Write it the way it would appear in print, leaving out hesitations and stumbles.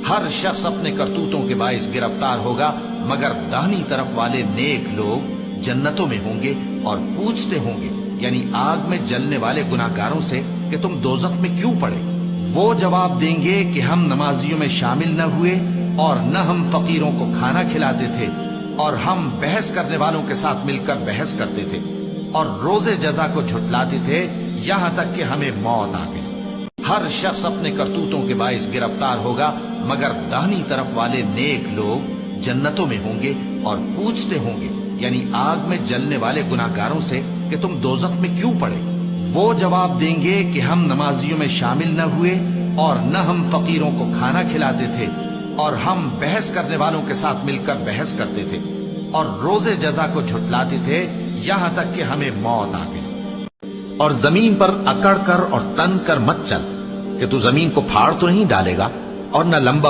ہر شخص اپنے کرتوتوں کے باعث گرفتار ہوگا مگر داہنی طرف والے نیک لوگ جنتوں میں ہوں گے اور پوچھتے ہوں گے یعنی آگ میں جلنے والے گناہگاروں سے کہ تم دوزخ میں کیوں پڑے؟ وہ جواب دیں گے کہ ہم نمازیوں میں شامل نہ ہوئے اور نہ ہم فقیروں کو کھانا کھلاتے تھے اور ہم بحث کرنے والوں کے ساتھ مل کر بحث کرتے تھے اور روز جزا کو جھٹلاتے تھے یہاں تک کہ ہمیں موت آ گئی۔ ہر شخص اپنے کرتوتوں کے باعث گرفتار ہوگا مگر داہنی طرف والے نیک لوگ جنتوں میں ہوں گے اور پوچھتے ہوں گے یعنی آگ میں جلنے والے گناہگاروں سے کہ تم دوزخ میں کیوں پڑے؟ وہ جواب دیں گے کہ ہم نمازیوں میں شامل نہ ہوئے اور نہ ہم فقیروں کو کھانا کھلاتے تھے اور ہم بحث کرنے والوں کے ساتھ مل کر بحث کرتے تھے اور روز جزا کو جھٹلاتے تھے یہاں تک کہ ہمیں موت آ گئی۔ اور زمین پر اکڑ کر اور تن کر مت چل کہ تو زمین کو پھاڑ تو نہیں ڈالے گا اور نہ لمبا